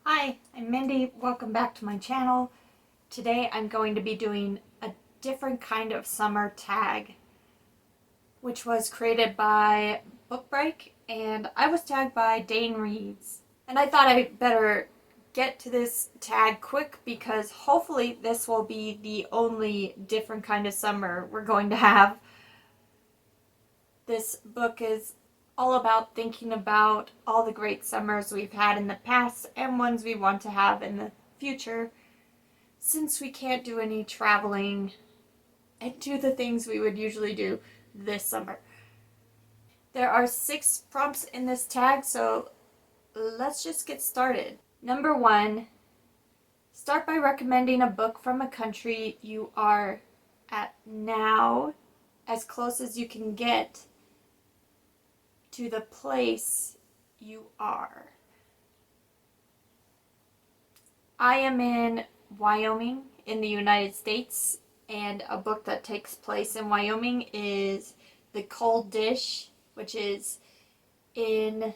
Hi, I'm Mindy. Welcome back to my channel. Today I'm going to be doing a different kind of summer tag, which was created by Book Break, and I was tagged by Dane Reeves. And I thought I'd better get to this tag quick because hopefully this will be the only different kind of summer we're going to have. This book is all about thinking about all the great summers we've had in the past and ones we want to have in the future, since we can't do any traveling and do the things we would usually do this summer. There are 6 prompts in this tag, so let's just get started. Number 1, start by recommending a book from a country you are at now, as close as you can get to the place you are. I am in Wyoming in the United States, and a book that takes place in Wyoming is The Cold Dish, which is in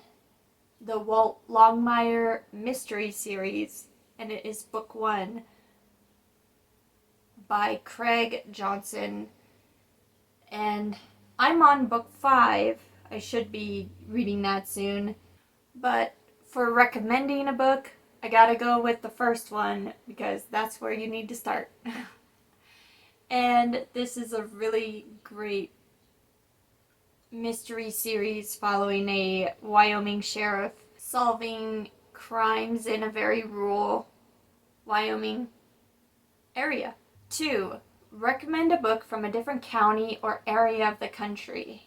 the Walt Longmire mystery series, and it is book 1 by Craig Johnson. And I'm on book 5. I should be reading that soon. But for recommending a book, I gotta go with the first one because that's where you need to start. And this is a really great mystery series following a Wyoming sheriff solving crimes in a very rural Wyoming area. 2, recommend a book from a different county or area of the country.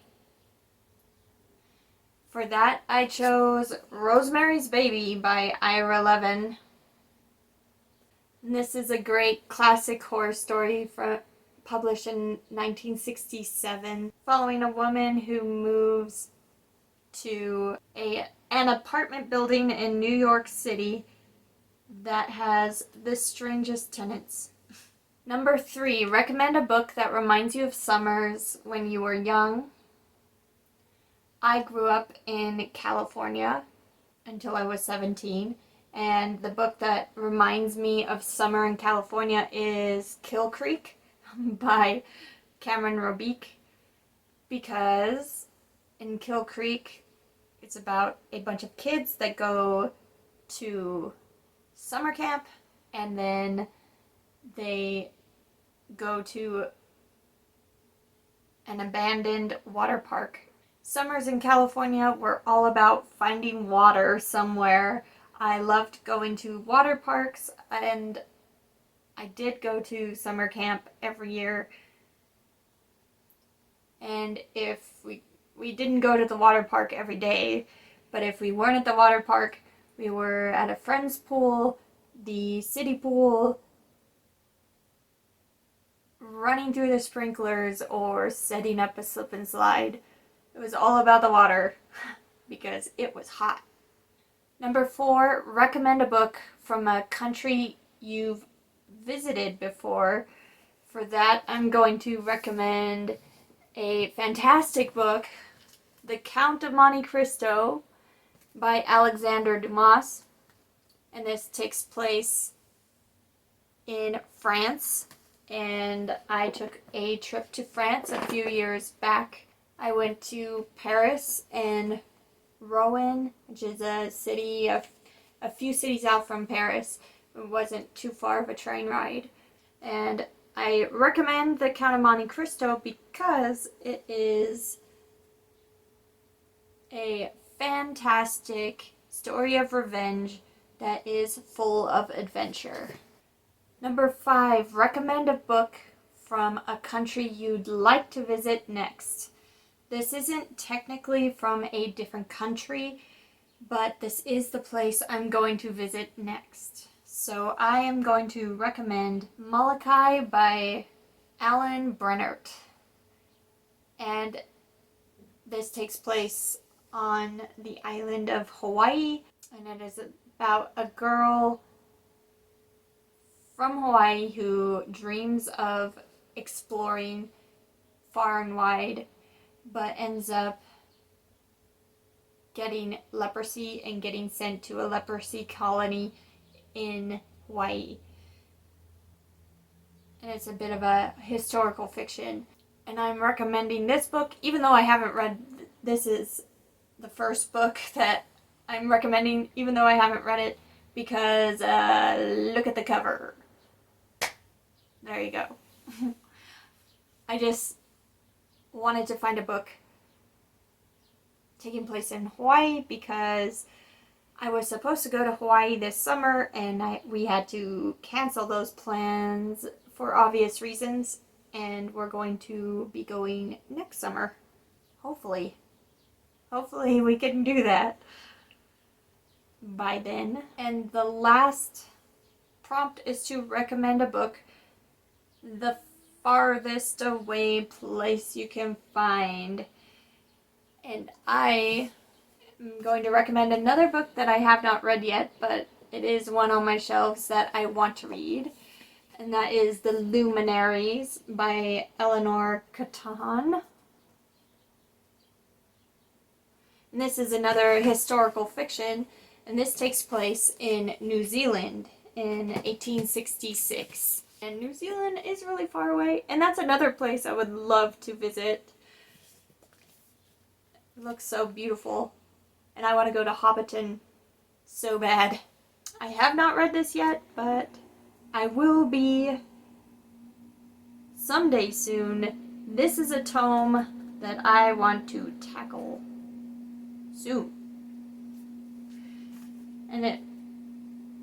For that, I chose Rosemary's Baby by Ira Levin. And this is a great classic horror story published in 1967, following a woman who moves to an apartment building in New York City that has the strangest tenants. Number 3, recommend a book that reminds you of summers when you were young. I grew up in California until I was 17, and the book that reminds me of summer in California is Kill Creek by Cameron Roubique, because in Kill Creek it's about a bunch of kids that go to summer camp and then they go to an abandoned water park. Summers in California were all about finding water somewhere. I loved going to water parks, and I did go to summer camp every year. And if we didn't go to the water park every day, but if we weren't at the water park, we were at a friend's pool, the city pool, running through the sprinklers, or setting up a slip and slide. It was all about the water because it was hot. Number 4, recommend a book from a country you've visited before. For that, I'm going to recommend a fantastic book, The Count of Monte Cristo by Alexander Dumas. And this takes place in France. And I took a trip to France a few years back. I went to Paris and Rouen, which is a few cities out from Paris. It wasn't too far of a train ride. And I recommend The Count of Monte Cristo because it is a fantastic story of revenge that is full of adventure. Number 5, recommend a book from a country you'd like to visit next. This isn't technically from a different country, but this is the place I'm going to visit next. So I am going to recommend Molokai by Brennert. And this takes place on the island of Hawaii, and it is about a girl from Hawaii who dreams of exploring far and wide, but ends up getting leprosy and getting sent to a leprosy colony in Hawaii. And it's a bit of a historical fiction. And I'm recommending this book, even though I haven't read, this is the first book that I'm recommending, even though I haven't read it, because look at the cover. There you go. I just wanted to find a book taking place in Hawaii because I was supposed to go to Hawaii this summer and we had to cancel those plans for obvious reasons, and we're going to be going next summer. Hopefully. Hopefully we can do that by then. And the last prompt is to recommend a book, the farthest away place you can find. And I am going to recommend another book that I have not read yet, but it is one on my shelves that I want to read. And that is The Luminaries by Eleanor Katan. And this is another historical fiction, and this takes place in New Zealand in 1866. And New Zealand is really far away, and that's another place I would love to visit. It looks so beautiful, and I want to go to Hobbiton so bad. I have not read this yet, but I will be someday soon. This is a tome that I want to tackle soon. And it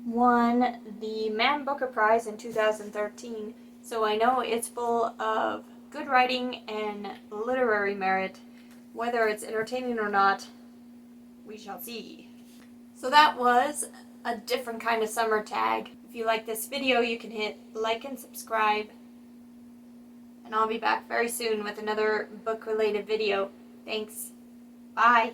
won the Man Booker Prize in 2013, so I know it's full of good writing and literary merit. Whether it's entertaining or not, we shall see. So that was a different kind of summer tag. If you like this video, you can hit like and subscribe, and I'll be back very soon with another book-related video. Thanks. Bye.